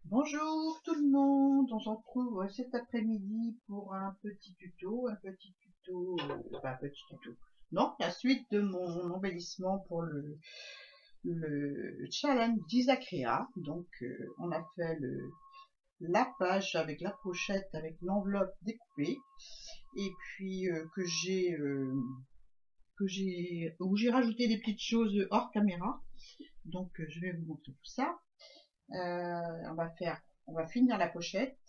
Bonjour tout le monde, on se retrouve cet après-midi pour un petit tuto, enfin un petit tuto. Non, la suite de mon embellissement pour le challenge d'Isacrea. Donc on a fait la page avec la pochette, avec l'enveloppe découpée, et puis où j'ai rajouté des petites choses hors caméra. Donc je vais vous montrer tout ça. On va finir la pochette,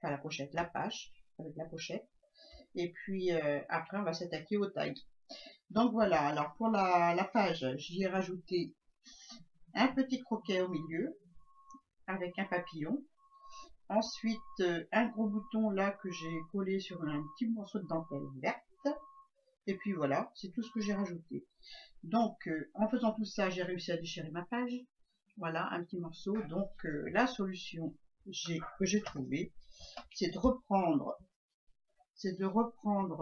enfin la page avec la pochette, et puis après on va s'attaquer au tag. Donc voilà, alors pour la page, j'y ai rajouté un petit croquet au milieu avec un papillon. Ensuite, un gros bouton là que j'ai collé sur un petit morceau de dentelle verte. Et puis voilà, c'est tout ce que j'ai rajouté. Donc, en faisant tout ça, j'ai réussi à déchirer ma page. Voilà, un petit morceau. Donc, la solution que j'ai trouvée, c'est de reprendre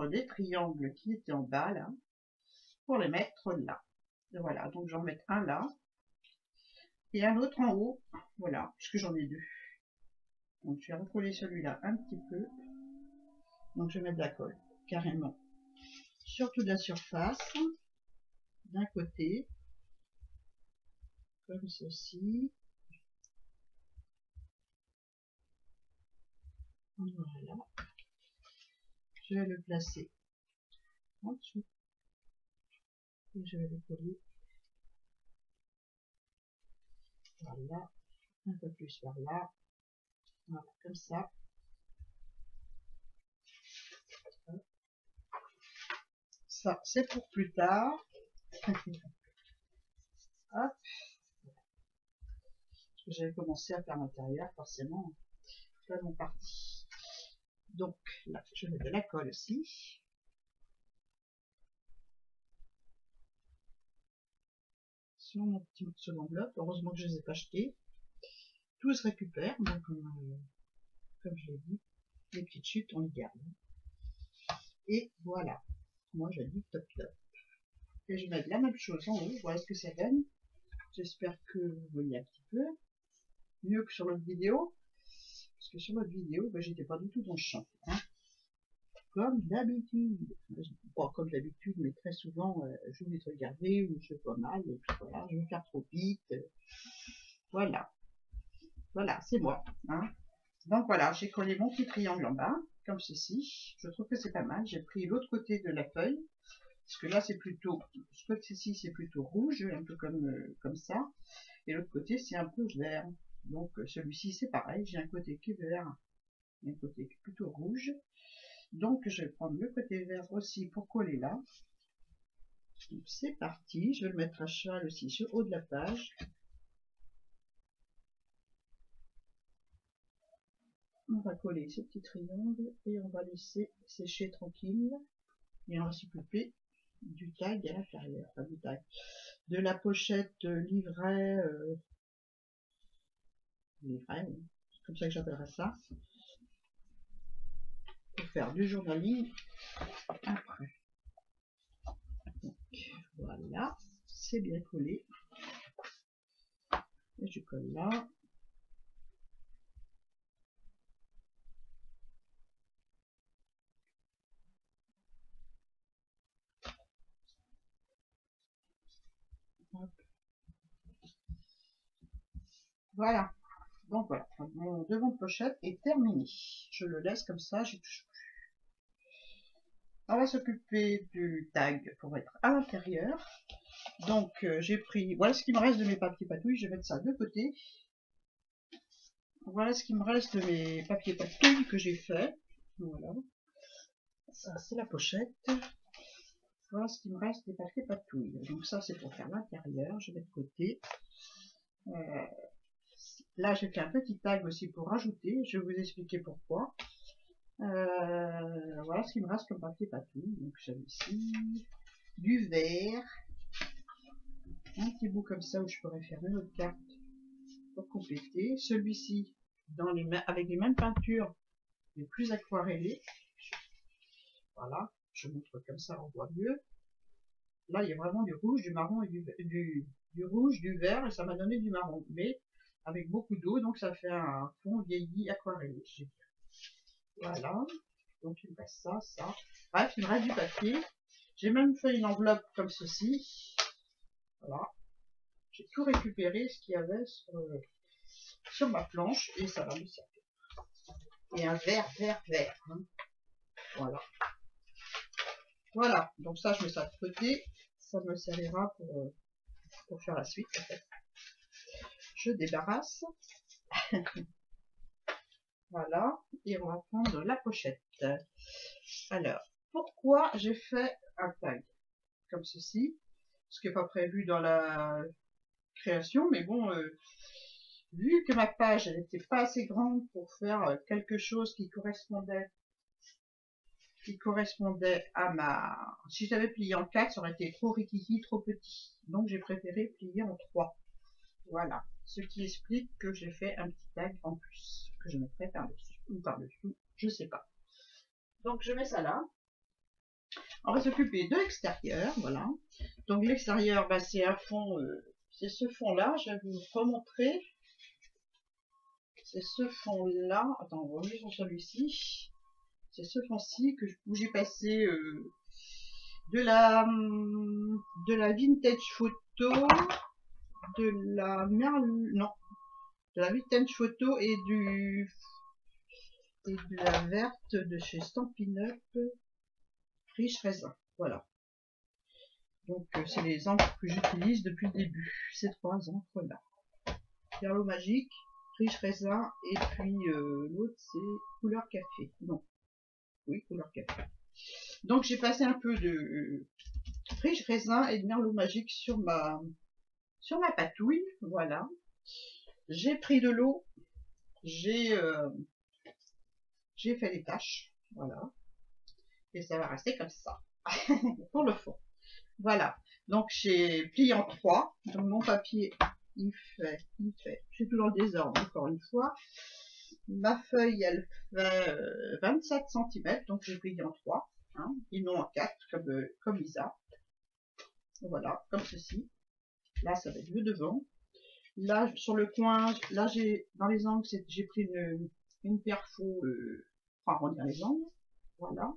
les triangles qui étaient en bas là, pour les mettre là. Et voilà, donc j'en mets un là, et un autre en haut, voilà, puisque j'en ai deux. Donc je vais recoller celui-là un petit peu. Donc je vais mettre de la colle, carrément, sur toute la surface, d'un côté, comme ceci. Voilà, je vais le placer en dessous, et je vais le coller, voilà, un peu plus par là, voilà, comme ça. Ça, c'est pour plus tard. Hop, j'avais commencé à faire l'intérieur, forcément, pas mon parti. Donc là, je mets de la colle aussi. Sur mon petit morceau d'enveloppe. Heureusement que je ne les ai pas jetés. Tout se récupère, donc comme je l'ai dit, les petites chutes, on les garde. Et voilà, moi je dis top top. Et je mets la même chose en haut, voilà ce que ça donne. J'espère que vous voyez un petit peu mieux que sur l'autre vidéo. Parce que sur l'autre vidéo, ben, j'étais pas du tout dans le champ. Hein. Comme d'habitude. Pas comme d'habitude, mais très souvent, j'oublie de regarder ou je vois mal. Et puis voilà, je vais faire trop vite. Voilà. Voilà, c'est moi. Hein. Donc voilà, j'ai collé mon petit triangle en bas, comme ceci. Je trouve que c'est pas mal. J'ai pris l'autre côté de la feuille. Parce que là, c'est plutôt, ce côté-ci, c'est plutôt rouge, un peu comme ça. Et l'autre côté, c'est un peu vert. Donc celui-ci, c'est pareil. J'ai un côté qui est vert et un côté qui est plutôt rouge. Donc je vais prendre le côté vert aussi pour coller là. C'est parti. Je vais le mettre à cheval aussi sur le haut de la page. On va coller ce petit triangle et on va laisser sécher tranquille. Et on va s'occuper du tag à l'intérieur, enfin du tag, de la pochette livret, livret, c'est comme ça que j'appellerais ça, pour faire du journaling après. Donc voilà, c'est bien collé. Et je colle là. Hop. Voilà. Donc voilà, mon devant de pochette est terminé. Je le laisse comme ça, j'y touche plus. On va s'occuper du tag pour être à l'intérieur. Donc j'ai pris, voilà ce qui me reste de mes papiers patouilles, je vais mettre ça de côté. Voilà ce qui me reste de mes papiers patouilles que j'ai fait. Voilà, ça c'est la pochette. Voilà ce qui me reste des papiers patouilles. Donc ça c'est pour faire l'intérieur, je vais de côté. Là j'ai fait un petit tag aussi pour rajouter, je vais vous expliquer pourquoi. Voilà ce qui me reste comme papier patouille. Donc j'ai ici du vert, un petit bout comme ça où je pourrais faire une autre carte pour compléter. Celui-ci avec les mêmes peintures mais plus aquarellées. Voilà, je montre comme ça, on voit mieux. Là, il y a vraiment du rouge, du marron et du rouge, du vert, et ça m'a donné du marron. Mais avec beaucoup d'eau, donc ça fait un fond vieilli aquarellé. Voilà, donc il me reste ça, ça. Bref, il me reste du papier. J'ai même fait une enveloppe comme ceci. Voilà, j'ai tout récupéré ce qu'il y avait sur ma planche et ça va me servir. Et un verre. Hein. Voilà. Voilà, donc ça je mets ça de côté. Ça me servira pour faire la suite en fait. Je débarrasse. Voilà, et on va prendre la pochette. Alors, pourquoi j'ai fait un tag comme ceci? Ce qui n'est pas prévu dans la création, mais bon, vu que ma page n'était pas assez grande pour faire quelque chose qui correspondait à ma... Si j'avais plié en 4, ça aurait été trop rikiki, trop petit. Donc j'ai préféré plier en 3. Voilà, ce qui explique que j'ai fait un petit tag en plus, que je mettrai par-dessus ou par-dessous, je sais pas. Donc je mets ça là. On va s'occuper de l'extérieur, voilà. Donc l'extérieur, bah, c'est un fond, c'est ce fond-là, je vais vous remontrer. C'est ce fond-là, attends, on va revenir sur celui-ci. C'est ce fond-ci où j'ai passé de la vintage photo, de la merlu, non, de la vintage photo et de la verte de chez Stampin' Up, riche raisin. Voilà. Donc c'est les encres que j'utilise depuis le début, ces 3 encres là. Perlo magique, riche raisin et puis l'autre c'est couleur café. Non, oui couleur café. Donc j'ai passé un peu de riche raisin et de merlot magique sur ma patouille, voilà. J'ai pris de l'eau, j'ai fait des taches, voilà. Et ça va rester comme ça pour le fond. Voilà, donc j'ai plié en 3, donc mon papier il fait, je suis tout dans le désordre encore une fois. Ma feuille elle fait 27 cm, donc j'ai plié en 3, hein, et non en 4 comme Lisa. Voilà, comme ceci. Là ça va être le devant. Là sur le coin, là j'ai dans les angles, j'ai pris une perfo pour arrondir les angles. Voilà.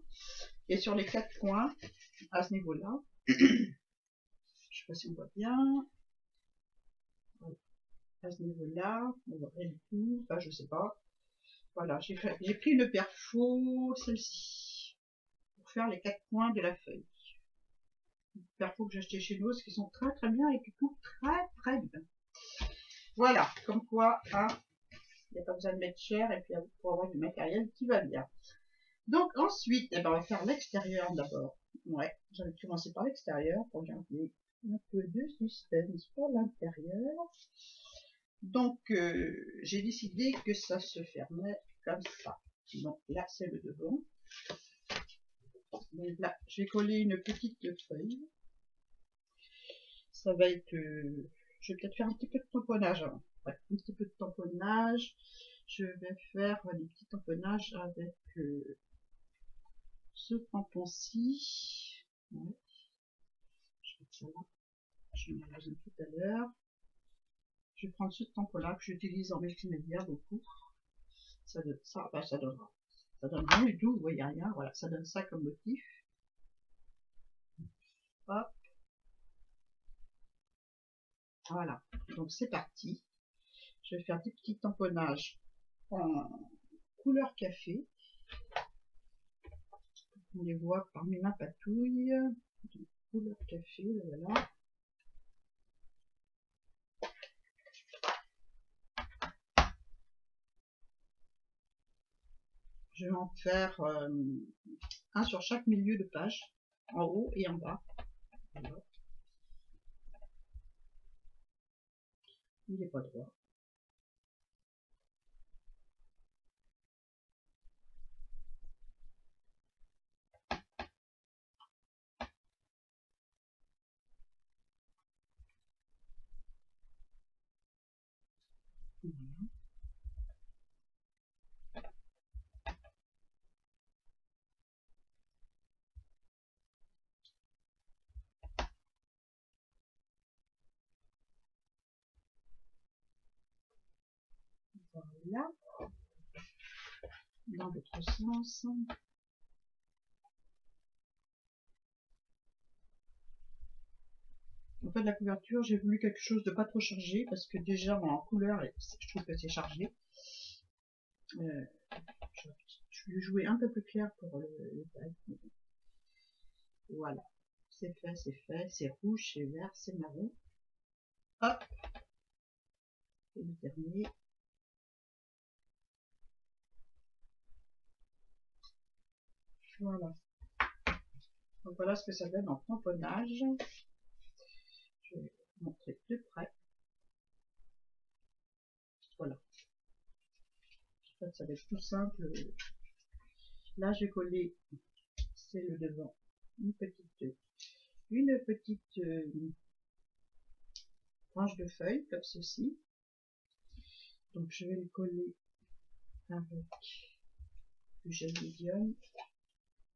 Et sur les 4 coins, à ce niveau-là, je sais pas si on voit bien. Voilà. À ce niveau-là, on voit rien du tout. Enfin, je sais pas. Voilà, j'ai pris une perfo, celle-ci, pour faire les 4 coins de la feuille. Une perfo que j'ai acheté chez nous, qui sont très très bien et qui coupent très bien. Voilà, comme quoi, hein, il n'y a pas besoin de mettre cher et puis pour avoir du matériel qui va bien. Donc ensuite, eh ben, on va faire l'extérieur d'abord. Ouais, j'avais commencé par l'extérieur pour garder un peu de suspense pour l'intérieur. Donc j'ai décidé que ça se fermait comme ça. Donc là c'est le devant. Donc là je vais coller une petite feuille. Ça va être... je vais peut-être faire un petit peu de tamponnage avant. Ouais, un petit peu de tamponnage. Je vais faire des petits tamponnages avec ce tampon-ci. Ouais. Je vais ça là. Je vais en raser tout à l'heure. Je vais prendre ce tampon-là que j'utilise en multimédia beaucoup. Ça donne rien du tout, vous voyez rien. Voilà, ça donne ça comme motif. Hop. Voilà, donc c'est parti. Je vais faire des petits tamponnages en couleur café. On les voit parmi ma patouille. Donc, couleur café, voilà. Je vais en faire un sur chaque milieu de page, en haut et en bas. Voilà. Il n'est pas droit. Voilà. Voilà. Dans l'autre sens. En fait, la couverture, j'ai voulu quelque chose de pas trop chargé parce que déjà en couleur, je trouve que c'est chargé. Je vais jouer un peu plus clair pour le tag. Voilà, c'est fait, c'est rouge, c'est vert, c'est marron. Hop, et le dernier. Voilà. Donc voilà ce que ça donne en tamponnage. Je vais vous montrer plus près. Voilà. En fait, ça va être tout simple. Là, j'ai collé, c'est le devant, une petite tranche de feuille comme ceci. Donc je vais le coller avec du gel médium,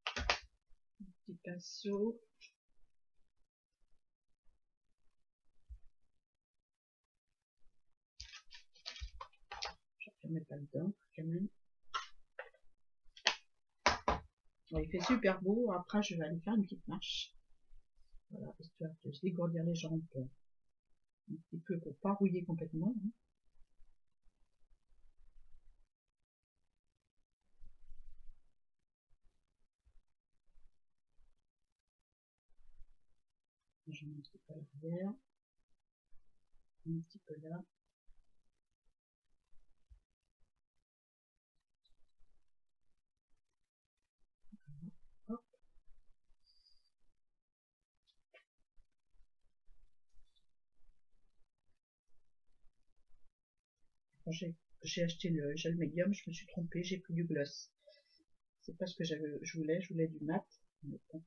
un petit pinceau. Je ne remets pas dedans quand même. Bon, il fait super beau. Après, je vais aller faire une petite marche. Voilà, histoire de se dégourdir les jambes un petit peu pour pas rouiller complètement. Je mets un petit peu à l'arrière, un petit peu là. Hop. J'ai acheté le gel médium, je me suis trompée, j'ai pris du gloss. C'est pas ce que je voulais du mat. Mais bon,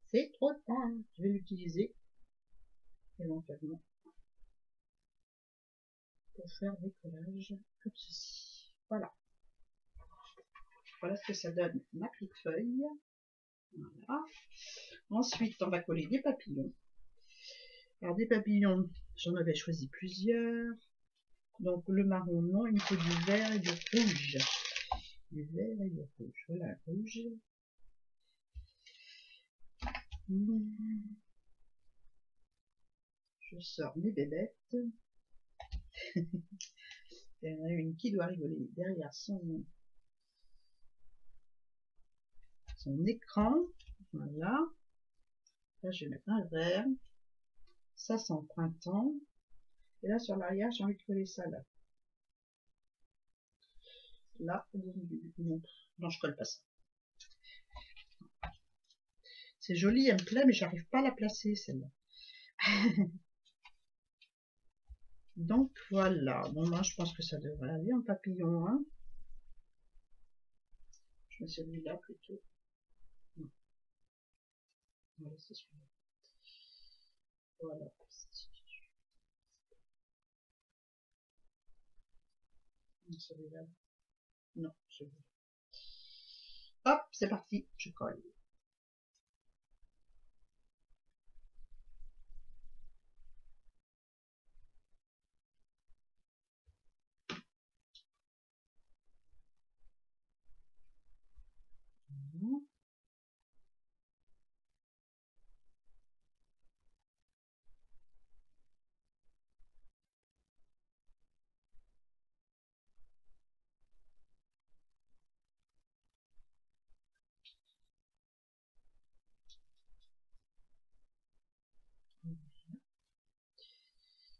c'est trop tard. Je vais l'utiliser éventuellement pour faire des collages comme ceci. Voilà. Voilà ce que ça donne ma petite feuille. Voilà. Ensuite, on va coller des papillons. Alors des papillons, j'en avais choisi plusieurs. Donc le marron, non, il me faut du vert et du rouge. Du vert et du rouge. Voilà, rouge. Je sors mes bébêtes. Il y en a une qui doit rigoler derrière son écran. Voilà. Là, je vais mettre un vert. Ça sent le printemps. Et là, sur l'arrière, j'ai envie de coller ça là. Là, non, je colle pas ça. C'est joli, elle me plaît, mais j'arrive pas à la placer, celle-là. Donc, voilà. Bon, moi, je pense que ça devrait aller en papillon, hein. Je mets celui-là plutôt. Non. Voilà, c'est celui-là. Voilà. Celui-là. Non, celui-là. Hop, c'est parti, je colle.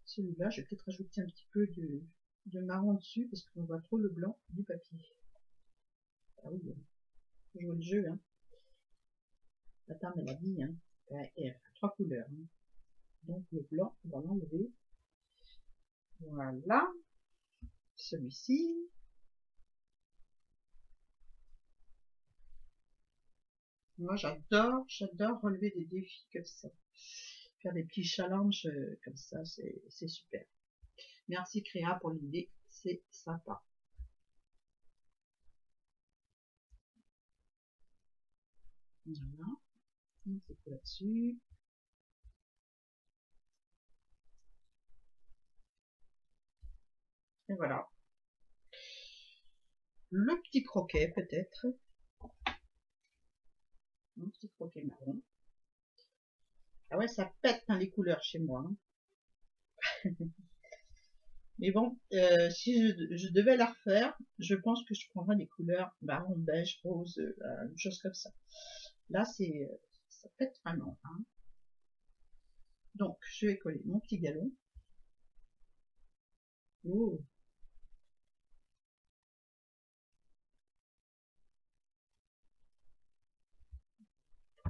Celui-là, je vais peut-être rajouter un petit peu de marron dessus parce qu'on voit trop le blanc du papier. Ah oui, faut jouer le jeu, hein. La dame, elle a dit, hein. Elle a 3 couleurs. Hein. Donc le blanc, on va l'enlever. Voilà. Celui-ci. Moi, j'adore relever des défis comme ça. Faire des petits challenges comme ça, c'est super. Merci Créa pour l'idée, c'est sympa. Voilà, c'est tout là-dessus. Et voilà. le petit croquet peut-être. Un petit croquet marron. Ah ouais, ça pète hein, les couleurs chez moi. Hein. Mais bon, si je devais la refaire, je pense que je prendrais des couleurs marron, beige, rose, une chose comme ça. Là, ça pète vraiment. Hein. Donc, je vais coller mon petit galon. Oh.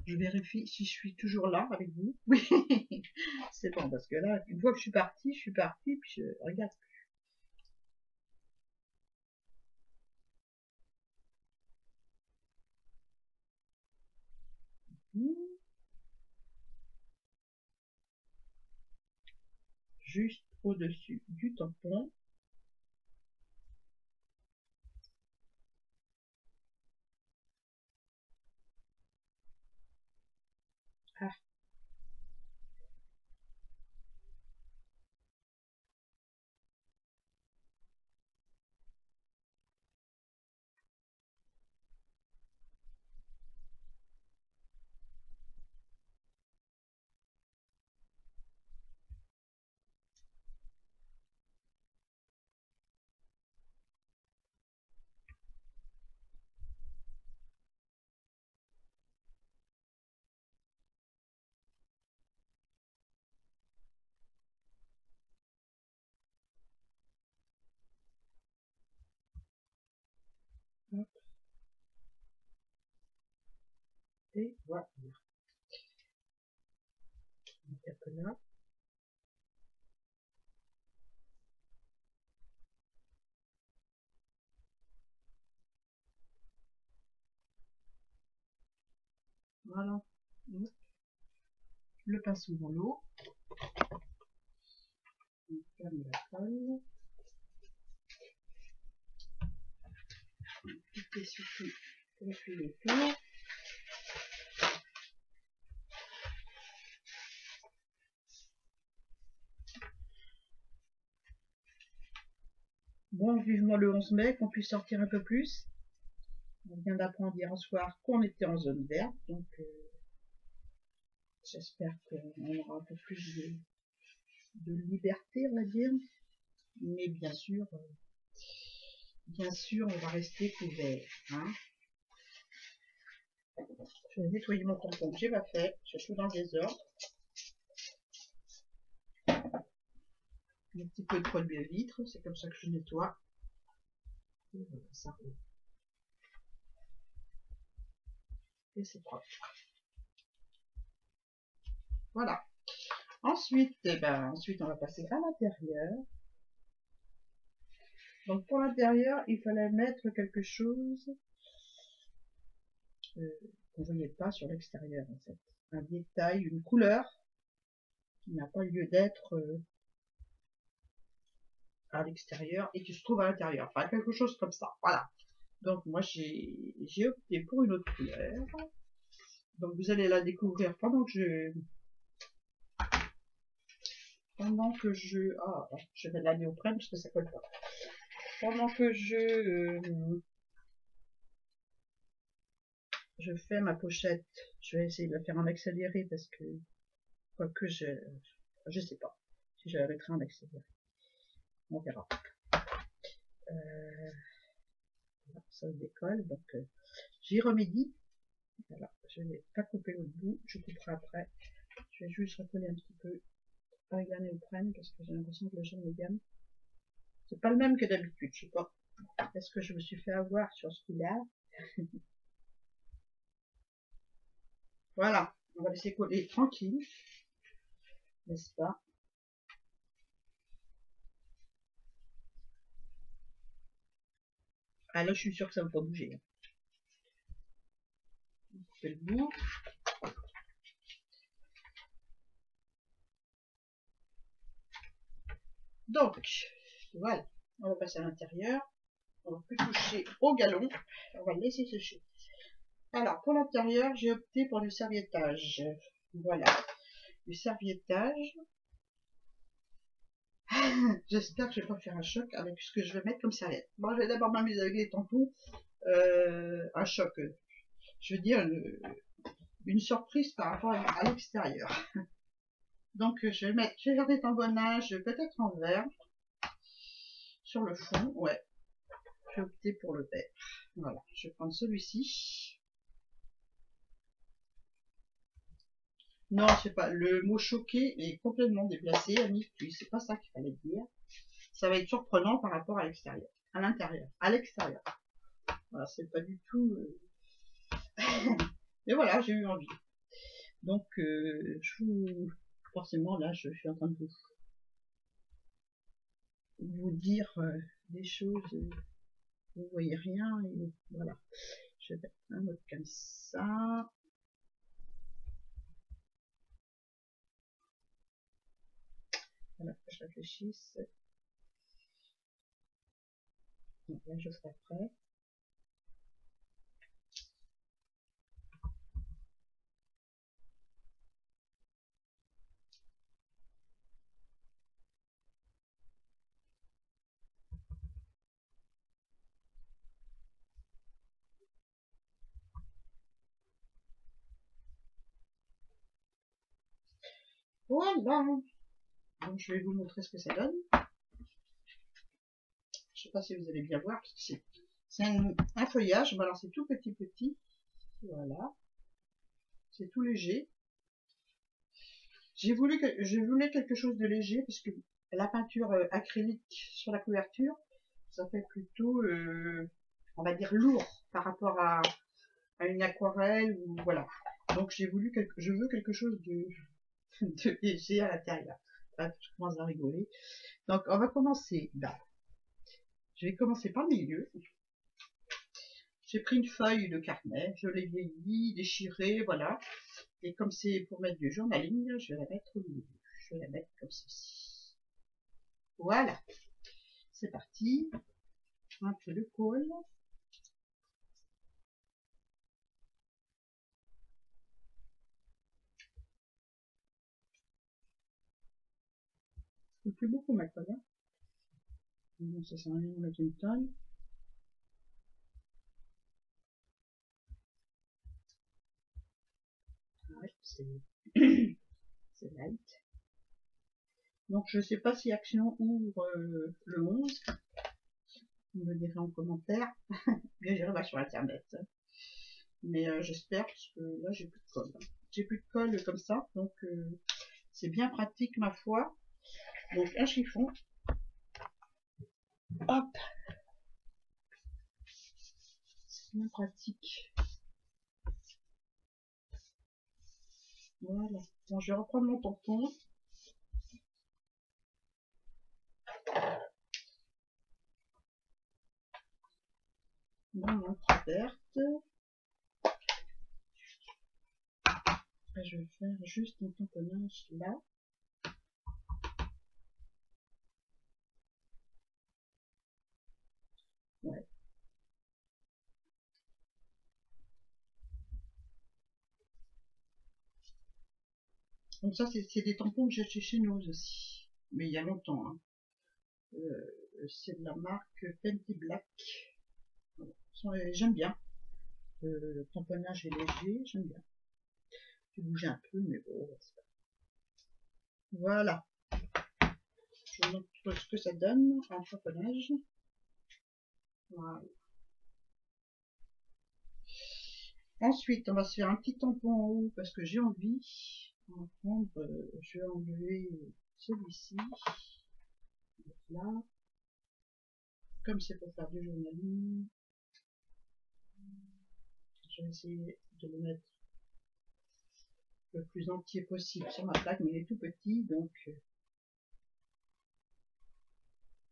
Je vérifie si je suis toujours là avec vous. Oui, c'est bon, parce que là, une fois que je suis partie, puis je regarde. Juste au-dessus du tampon. Ah. Hop. Et voilà. On tape là. Voilà. Le pinceau dans l'eau. On ferme la colle. Et surtout, on fait le tour. Bon, vivement le 11 mai, qu'on puisse sortir un peu plus. On vient d'apprendre hier soir qu'on était en zone verte, donc j'espère qu'on aura un peu plus de liberté, on va dire. Mais bien sûr, on va rester couvert. Hein. Je vais nettoyer mon tampon, j'ai pas fait, je suis dans le désordre. Un petit peu de produit à vitre, c'est comme ça que je nettoie. Et voilà, ça roule. Et c'est propre. Voilà. Ensuite, ensuite on va passer à l'intérieur. Donc pour l'intérieur, il fallait mettre quelque chose qu'on ne voyait pas sur l'extérieur en fait. Un détail, une couleur qui n'a pas lieu d'être à l'extérieur et qui se trouve à l'intérieur. Enfin quelque chose comme ça. Voilà. Donc moi j'ai opté pour une autre couleur. Donc vous allez la découvrir pendant que je vais la néoprène parce que ça colle pas. Pendant que je fais ma pochette, je vais essayer de la faire en accéléré parce que quoique je sais pas si je la mettrai en accéléré. On verra. Ça se décolle, donc j'y remédie. Voilà, je vais pas couper l'autre bout, je couperai après. Je vais juste recoller un petit peu avec la néoprène parce que j'ai l'impression que le jaune de gamme c'est pas le même que d'habitude, je sais pas. Est-ce que je me suis fait avoir sur ce coup-là? Voilà, on va laisser coller tranquille, n'est-ce pas? Ah là, je suis sûre que ça ne va pas bouger. On coupe le bout. Donc, voilà, on va passer à l'intérieur. On va plus toucher au galon. On va le laisser sécher. Alors, pour l'intérieur, j'ai opté pour du serviettage. Voilà, du serviettage. J'espère que je vais pas faire un choc avec ce que je vais mettre comme serviette. Bon, je vais d'abord m'amuser avec les tampons. Un choc, je veux dire, une surprise par rapport à l'extérieur. Donc, je vais faire des tamponnages, peut-être en vert, sur le fond, ouais. Je vais opter pour le vert. Voilà, je vais prendre celui-ci. Non, je sais pas, le mot choqué est complètement déplacé, Annick, c'est pas ça qu'il fallait dire. Ça va être surprenant par rapport à l'extérieur, à l'intérieur, à l'extérieur. Voilà, c'est pas du tout... Mais voilà, j'ai eu envie. Donc, forcément, là, je suis en train de vous dire des choses, vous voyez rien, et voilà. Je vais mettre un autre comme ça. Voilà, que je réfléchisse. Donc là, je serai prêt. Voilà. Donc, je vais vous montrer ce que ça donne. Je sais pas si vous allez bien voir, parce que c'est un feuillage. Alors, c'est tout petit. Voilà. C'est tout léger. Je voulais quelque chose de léger, parce que la peinture acrylique sur la couverture, ça fait plutôt, on va dire, lourd par rapport à une aquarelle, ou voilà. Donc, je veux quelque chose de léger à l'intérieur. Enfin, je commence à rigoler. Donc, on va commencer là. Je vais commencer par le milieu. J'ai pris une feuille de carnet, je l'ai vieillie, déchirée, voilà. Et comme c'est pour mettre du journaling, je vais la mettre au milieu. Je vais la mettre comme ceci. Voilà. C'est parti. Un peu de colle. Je ne plus beaucoup ma colle. Non, ça sert à rien de mettre une tonne. Ouais, c'est light. Donc je ne sais pas si Action ouvre le 11. Vous me le direz en commentaire. Bien, j'irai sur internet. Mais j'espère, parce que là j'ai plus de colle. J'ai plus de colle comme ça, donc c'est bien pratique ma foi. Donc un chiffon. Hop. C'est bien pratique. Voilà. Bon, je vais reprendre mon tampon. Dans mon verte. Je vais faire juste un tamponnage là. Ouais. Donc ça, c'est des tampons que j'ai achetés chez nous aussi. Mais il y a longtemps. Hein. C'est de la marque Fenty Black. J'aime bien. Le tamponnage est léger, j'aime bien. Je bouge un peu, mais bon, c'est pas. Voilà. Je vous montre ce que ça donne en tamponnage. Voilà. Ensuite, on va se faire un petit tampon en haut parce que j'ai envie. On va prendre, je vais enlever celui-ci. Là. Comme c'est pour faire du journaling, je vais essayer de le mettre le plus entier possible sur ma plaque, mais il est tout petit, donc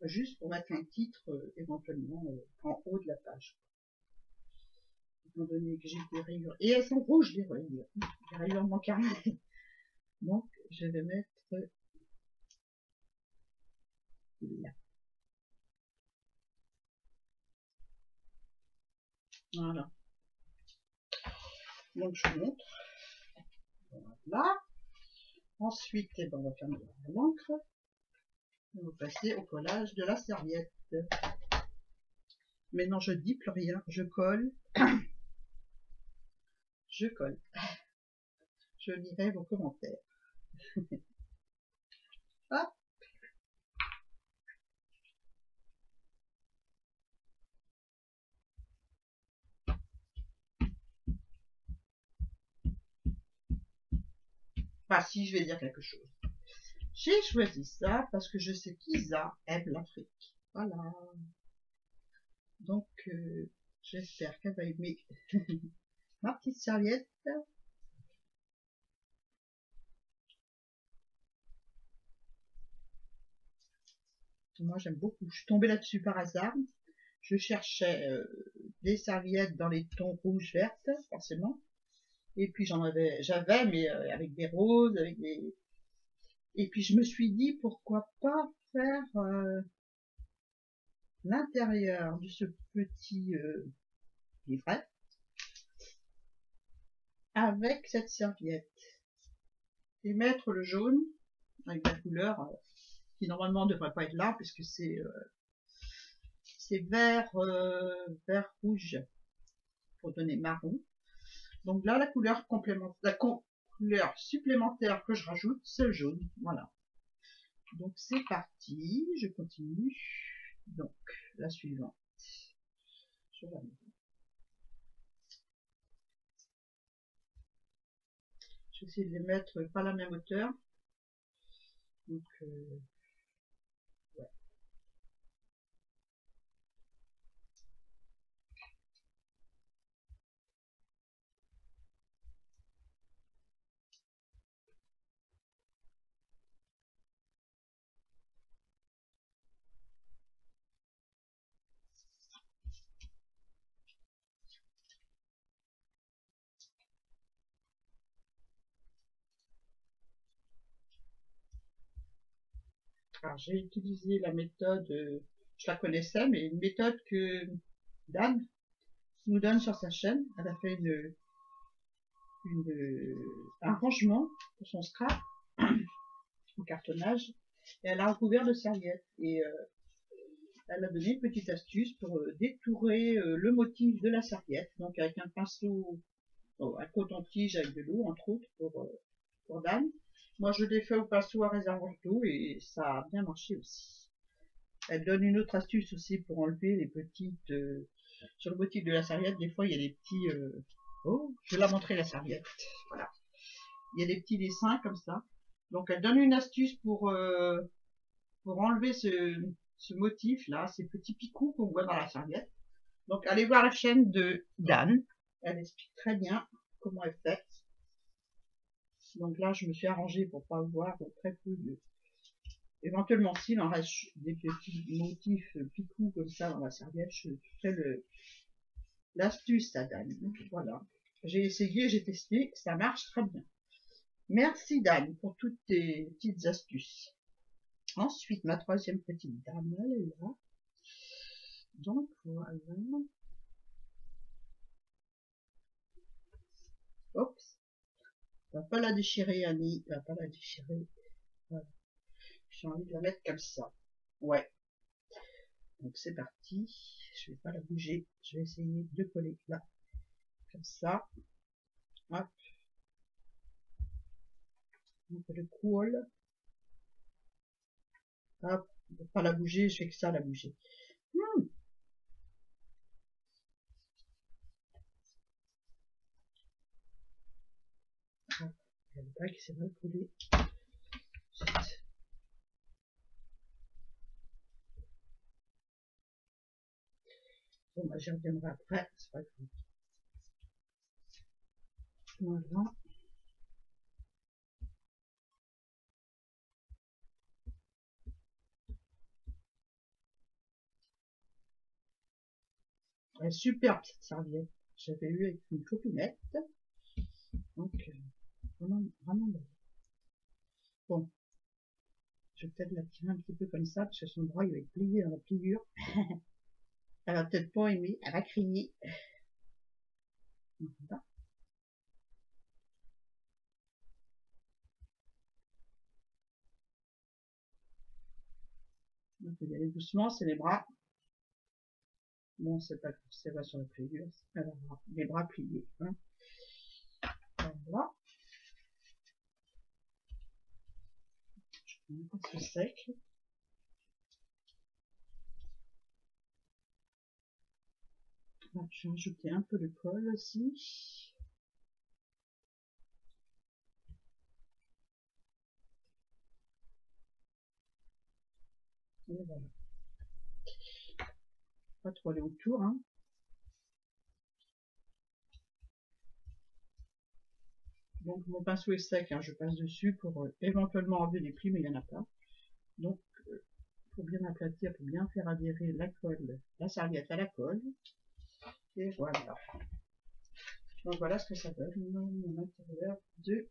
juste pour mettre un titre éventuellement en haut de la page. Étant donné que j'ai des rayures, et elles sont rouges les rayures de mon carnet. Donc je vais mettre là. Voilà. Donc je montre. Voilà. Ensuite, eh ben, on va faire l'encre. On va passer au collage de la serviette. Maintenant, je dis plus rien, je colle. Je colle. Je lirai vos commentaires. Hop. Enfin, si, je vais dire quelque chose. J'ai choisi ça parce que je sais qu'Isa aime l'Afrique. Voilà. Donc, j'espère qu'elle va aimer ma petite serviette. Moi, j'aime beaucoup. Je suis tombée là-dessus par hasard. Je cherchais des serviettes dans les tons rouge vertes, forcément. Et puis j'avais, mais avec des roses, avec des. Et puis je me suis dit pourquoi pas faire l'intérieur de ce petit livret avec cette serviette et mettre le jaune avec la couleur qui normalement ne devrait pas être là puisque c'est vert rouge pour donner marron. Donc là la couleur complémentaire, la couleur supplémentaire que je rajoute, c'est le jaune. Voilà. Donc c'est parti, je continue. Donc la suivante. Je vais essayer de les mettre pas à la même hauteur. Donc ouais. Alors j'ai utilisé la méthode, je la connaissais, mais une méthode que Dan nous donne sur sa chaîne. Elle a fait un rangement pour son scrap en cartonnage et elle a recouvert de serviettes et elle a donné une petite astuce pour détourer le motif de la serviette, donc avec un pinceau, un coton-tige avec de l'eau entre autres pour Dan. Moi je l'ai fait au pinceau à réservoir d'eau et ça a bien marché aussi. Elle donne une autre astuce aussi pour enlever les petites sur le motif de la serviette. Des fois il y a des petits oh, je vais la montrer la serviette. Voilà, il y a des petits dessins comme ça. Donc elle donne une astuce pour enlever ce motif là, ces petits picots qu'on voit dans la serviette. Donc allez voir la chaîne de Dan, elle explique très bien comment elle fait. Donc là je me suis arrangée pour pas voir très peu de. Éventuellement s'il en reste des petits motifs picoux comme ça dans la serviette, je ferai l'astuce à Dan. Donc voilà, j'ai essayé, j'ai testé, ça marche très bien. Merci Dan pour toutes tes petites astuces. Ensuite, ma troisième petite dame, elle est là. Donc voilà. Oups. Va pas la déchirer, Annie. Va pas la déchirer. Voilà. J'ai envie de la mettre comme ça. Ouais. Donc c'est parti. Je vais pas la bouger. Je vais essayer de coller là. Comme ça. Hop. Donc le colle. Hop. Je vais pas la bouger. Je fais que ça la bouger. Hop. Il y a le bas qui s'est mal collé. Bon, bah, j'y reviendrai après, c'est pas grave. Voilà. Ouais, superbe cette serviette. J'avais eu avec une copinette. Donc, vraiment, vraiment belle. Bon. Je vais peut-être la tirer un petit peu comme ça, parce que son bras il va être plié dans la pliure. Elle va peut-être pas aimer, elle va crier. Voilà. On peut y aller doucement, c'est les bras. Bon, c'est pas grave, ça va sur la pliure. Alors, les bras pliés. Hein. Voilà. Je vais mettre ce sec. Là, je vais ajouter un peu de colle aussi. Et voilà. Pas trop aller autour. Hein. Donc mon pinceau est sec, hein, je passe dessus pour éventuellement enlever les plis, mais il n'y en a pas. Donc pour bien aplatir, pour bien faire adhérer la colle, la serviette à la colle. Et voilà. Donc voilà ce que ça donne, mon intérieur de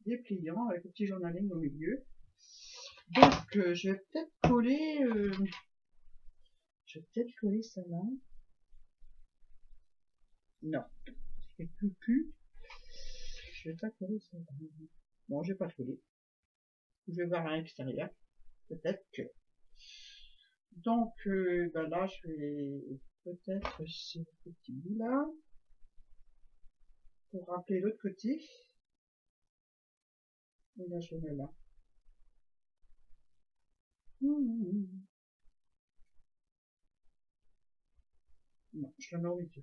dépliant avec le petit journaling au milieu. Donc je vais peut-être coller, ça là. Non, c'est plus. Je vais pas coller ça là. Bon, je vais pas coller. Je vais voir à l'extérieur. Peut-être que. Donc ben là, je vais peut-être ce petit bout là pour rappeler l'autre côté. Et là, je mets là. Non, je le mets au milieu.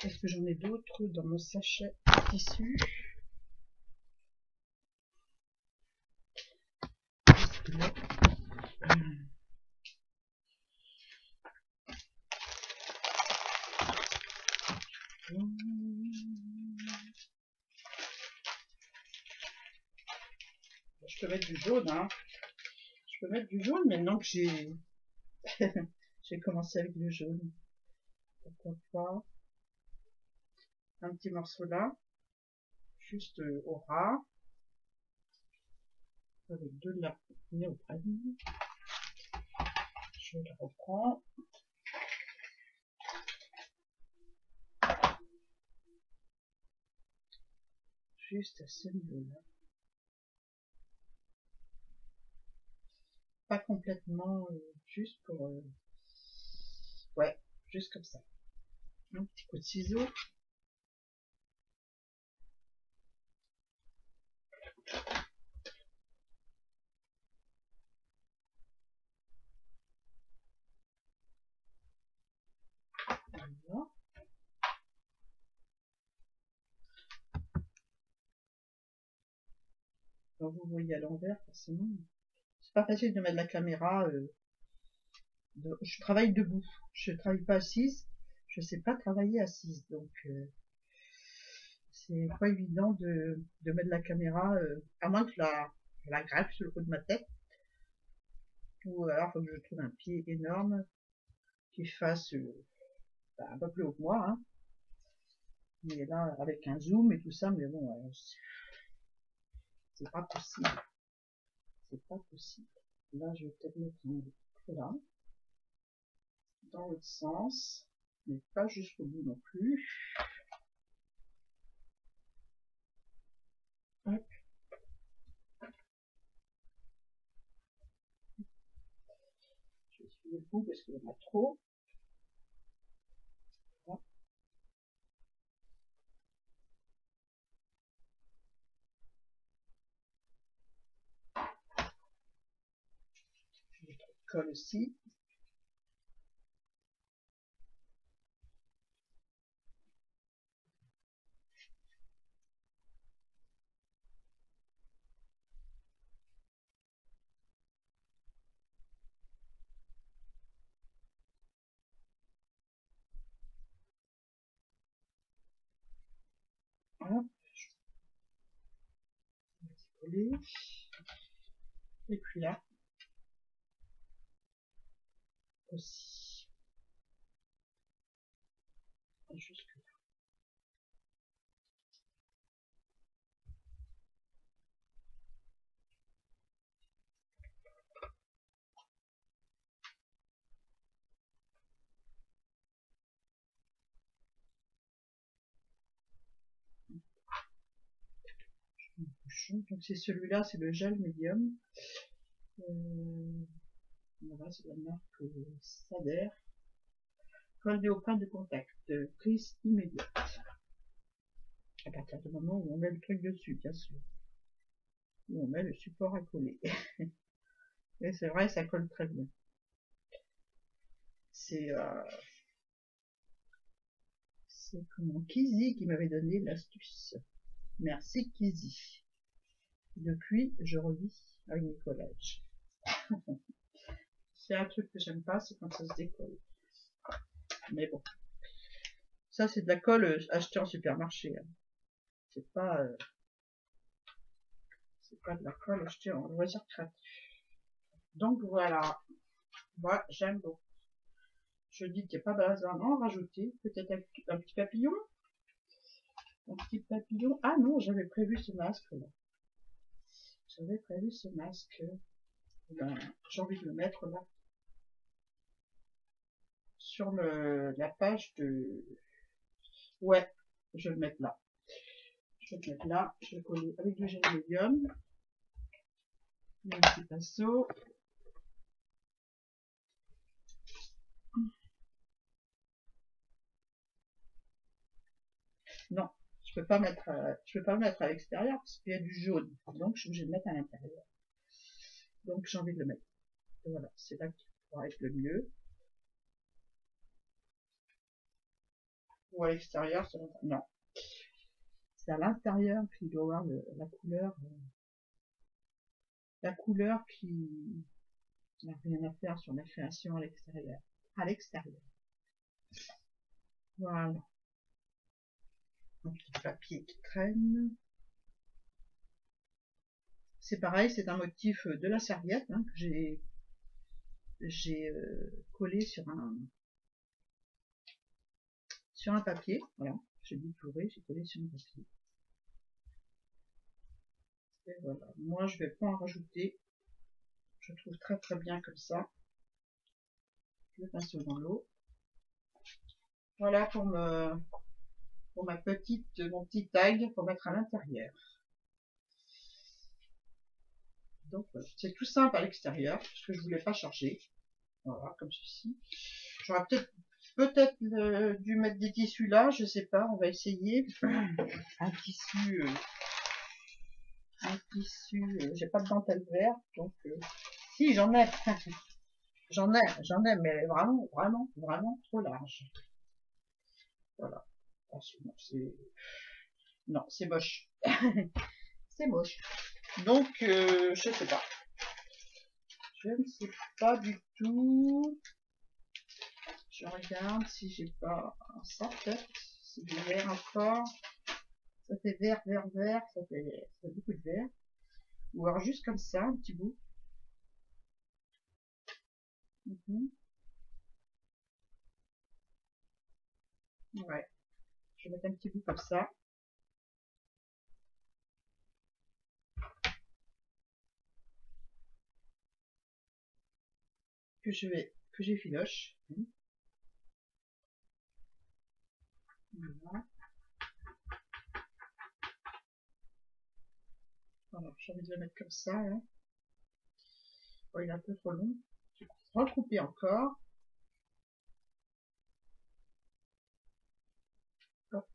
Est-ce que j'en ai d'autres dans mon sachet de tissu? Je peux mettre du jaune, hein. Je peux mettre du jaune maintenant que j'ai j'ai commencé avec le jaune. Pourquoi pas un petit morceau là, juste au ras, avec de la néoprène. Je le reprends. Juste à ce niveau-là. Pas complètement, juste pour... ouais, juste comme ça. Un petit coup de ciseau. Voilà. Alors vous voyez à l'envers, forcément. C'est pas facile de mettre la caméra. Je travaille debout. Je travaille pas assise. Je sais pas travailler assise. Donc c'est pas évident de mettre la caméra, à moins que la greffe sur le haut de ma tête. Ou alors faut que je trouve un pied énorme qui fasse un peu plus haut que moi. Hein. Mais là, avec un zoom et tout ça, mais bon, c'est pas possible. C'est pas possible. Là, je vais peut-être mettre un peu là, dans l'autre sens, mais pas jusqu'au bout non plus. Hop. Je vais essuyer le bout parce qu'il y en a trop. Voilà. Je colle aussi. Voilà. Je vais coller. Et puis là aussi. Jusque là. Je blanche. Donc c'est celui-là, c'est le gel médium. Voilà, c'est la marque Sader. Colle néoprène de contact, prise immédiate. À partir du moment où on met le truc dessus, bien sûr. Où on met le support à coller. Et c'est vrai, ça colle très bien. C'est comment Kizzy qui m'avait donné l'astuce. Merci Kizzy. Depuis, je revis avec mes collages. C'est un truc que j'aime pas, c'est quand ça se décolle. Mais bon. Ça, c'est de la colle achetée en supermarché. Hein. C'est pas de la colle achetée en loisir créatif. Donc voilà. Moi, j'aime beaucoup. Je dis qu'il n'y a pas besoin d'en rajouter. Peut-être un petit papillon. Un petit papillon. Ah non, j'avais prévu ce masque là. J'avais prévu ce masque. Ben, j'ai envie de le mettre là. Sur la page de... Ouais, je vais le mettre là. Je vais le mettre là. Je vais le coller avec du gel médium. Un petit pinceau. Non, je peux pas mettre à l'extérieur parce qu'il y a du jaune. Donc je suis obligée de mettre à l'intérieur. Donc j'ai envie de le mettre. Et voilà, c'est là qu'il pourra être le mieux. Ou à l'extérieur, non. C'est à l'intérieur qu'il doit avoir la couleur qui n'a rien à faire sur la création à l'extérieur. À l'extérieur. Voilà. Un petit papier qui traîne. C'est pareil, c'est un motif de la serviette hein, que j'ai collé sur un papier. Voilà, j'ai détouré, j'ai collé sur un papier. Et voilà, moi je vais pas en rajouter. Je trouve très très bien comme ça. Le pinceau dans l'eau. Voilà pour mon petit tag pour mettre à l'intérieur. Donc c'est tout simple à l'extérieur parce que je voulais pas charger. Voilà, comme ceci. J'aurais peut-être dû mettre des tissus là, je sais pas, on va essayer. Un tissu, j'ai pas de dentelle verte, donc si j'en ai, j'en ai, mais vraiment trop large. Voilà. Non, c'est moche. C'est moche. Donc, je sais pas. Je ne sais pas du tout. Je regarde si j'ai pas ça peut-être. C'est du vert encore. Ça fait vert, ça fait beaucoup de vert. Ou alors juste comme ça, un petit bout. Ouais. Je vais mettre un petit bout comme ça. Que j'effiloche. Voilà. Voilà, j'ai envie de le mettre comme ça. Hein. Oh, il est un peu trop long. Je vais recouper encore. Hop.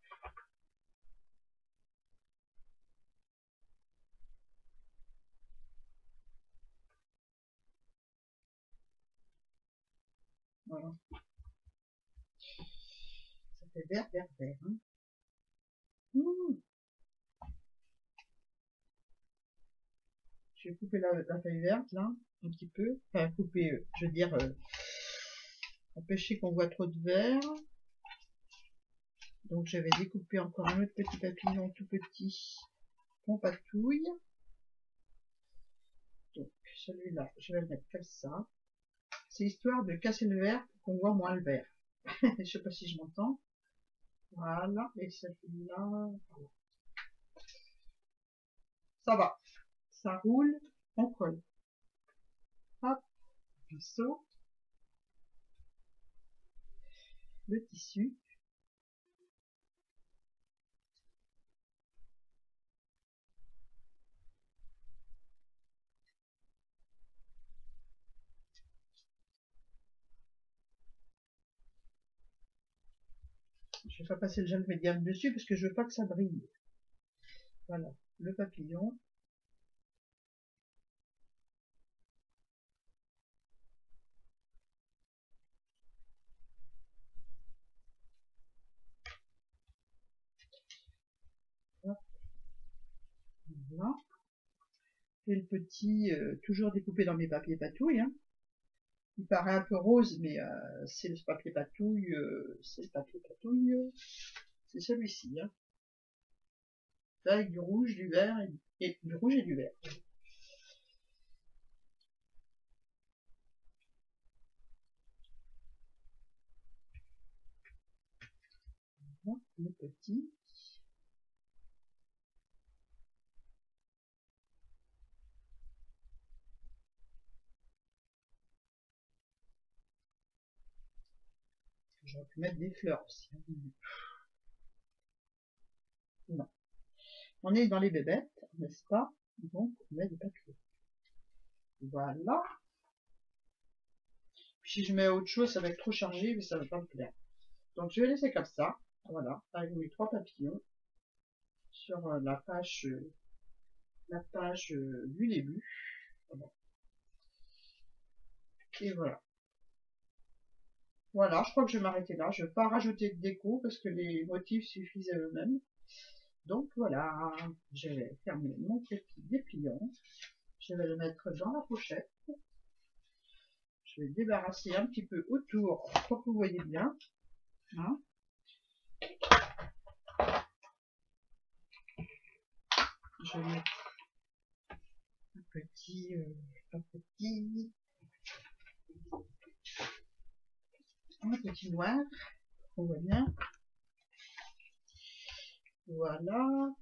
Voilà. Ça fait vert. Hein. Je vais couper la feuille verte là, un petit peu. Enfin, couper, je veux dire, empêcher qu'on voit trop de vert. Donc je vais découper encore un autre petit papillon tout petit qu'on patouille. Donc celui-là, je vais le mettre comme ça. C'est histoire de casser le vert pour qu'on voit moins le vert. Je sais pas si je m'entends. Voilà, et celui-là, voilà. Ça va. Ça roule, on colle. Hop, pinceau. Le tissu. Je vais pas passer le gel médium dessus parce que je veux pas que ça brille. Voilà, le papillon. Voilà. Et le petit, toujours découpé dans mes papiers patouilles. Hein. Il paraît un peu rose, mais c'est le papier patouille. C'est le papier patouille. C'est celui-ci. Hein. Avec du rouge, du vert et du rouge et du vert. Voilà, le petit. J'aurais pu mettre des fleurs aussi. Non. On est dans les bébêtes, n'est-ce pas? Donc, on met des papiers. Voilà. Puis si je mets autre chose, ça va être trop chargé, mais ça va pas me plaire. Donc, je vais laisser comme ça. Voilà, avec mes 3 papillons sur la page du début. Voilà. Et voilà. Voilà, je crois que je vais m'arrêter là. Je ne vais pas rajouter de déco parce que les motifs suffisent à eux-mêmes. Donc voilà, je vais fermer mon petit dépliant. Je vais le mettre dans la pochette. Je vais débarrasser un petit peu autour pour que vous voyez bien. Hein. Je vais mettre un petit noir. On voit bien. Voilà.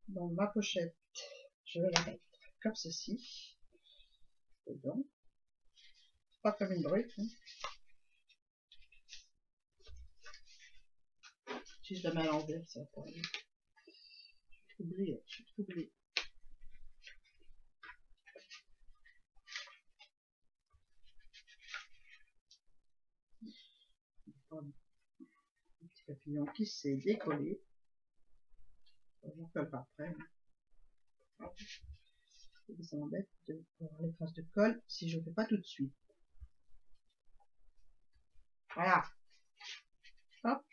Dans ma pochette, je vais la mettre comme ceci. Dedans. Pas comme une brute. Hein. Si je la mets à l'envers, ça va pas aller. Je suis troublée. Un petit papillon qui s'est décollé. On collera après. Hein. Ça m'embête d'avoir les traces de colle si je ne fais pas tout de suite. Voilà. Hop.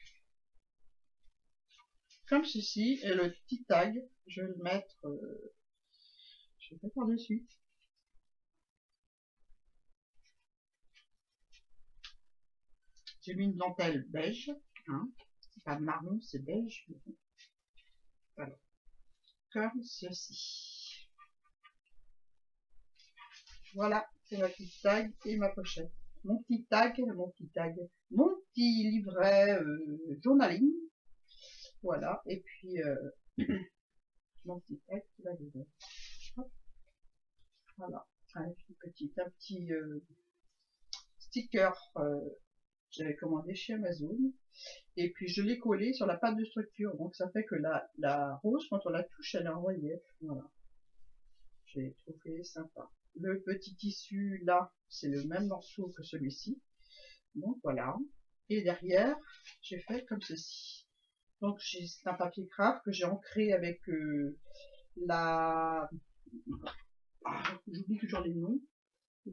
Comme ceci. Et le petit tag, je vais le mettre, je vais le mettre par-dessus. J'ai mis une dentelle beige. Hein. C'est pas marron, c'est beige. Voilà. Comme ceci. Voilà, c'est ma petite tag et ma pochette. Mon petit livret journaling. Voilà, et puis mon petit tag qui va dedans. Voilà, un petit sticker j'avais commandé chez Amazon. Et puis je l'ai collé sur la pâte de structure. Donc ça fait que la rose, quand on la touche, elle est en relief. Voilà. J'ai trouvé sympa. Le petit tissu là, c'est le même morceau que celui-ci. Donc voilà. Et derrière, j'ai fait comme ceci. Donc c'est un papier craft que j'ai ancré avec j'oublie toujours les noms.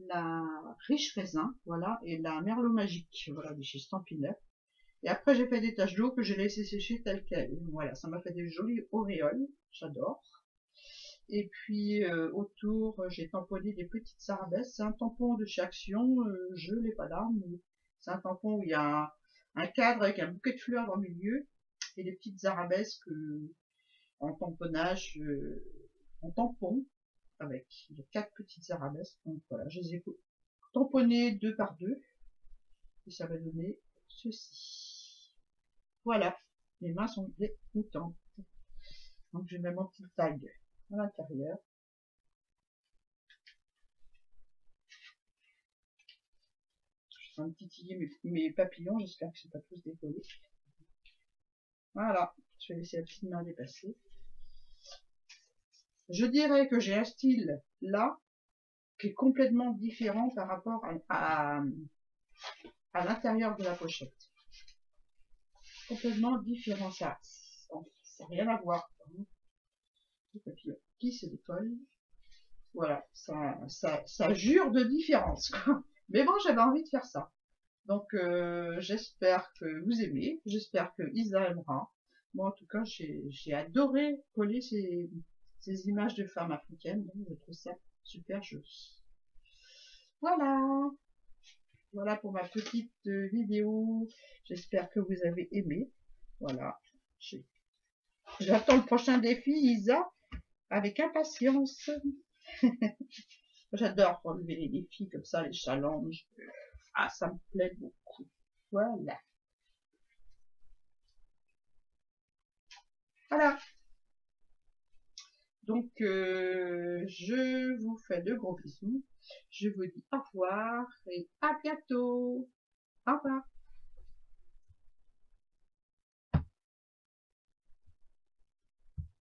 La riche raisin, voilà, et la merlot magique, voilà, de chez Stampin' Up. Et après j'ai fait des taches d'eau que j'ai laissé sécher telles quelles. Voilà, ça m'a fait des jolies auréoles, j'adore. Et puis autour, j'ai tamponné des petites arabesques. C'est un tampon de chez Action, je l'ai pas là, mais c'est un tampon où il y a un cadre avec un bouquet de fleurs dans le milieu et des petites arabesques en tamponnage, en tampon, avec les 4 petites arabesques. Donc voilà, je les ai tamponnées 2 par 2 et ça va donner ceci. Voilà, mes mains sont dégoûtantes. Donc je mets mon petit tag à l'intérieur. Je suis en train de titiller mes papillons, j'espère que c'est pas tous décollés. Voilà, je vais laisser la petite main dépasser. Je dirais que j'ai un style là qui est complètement différent par rapport à l'intérieur de la pochette. complètement différent. Ça n'a rien à voir. Le papillon qui se décolle. Voilà, ça jure de différence, quoi. Mais bon, j'avais envie de faire ça. Donc, j'espère que vous aimez. J'espère que Isa aimera. Moi, en tout cas, j'ai adoré coller ces images de femmes africaines. Donc, je trouve ça super joli. Voilà. Voilà pour ma petite vidéo. J'espère que vous avez aimé. Voilà. J'attends le prochain défi, Isa, avec impatience. J'adore relever les défis comme ça, les challenges. Ah, ça me plaît beaucoup. Voilà. Voilà. Donc, je vous fais de gros bisous. Je vous dis au revoir et à bientôt. Au revoir.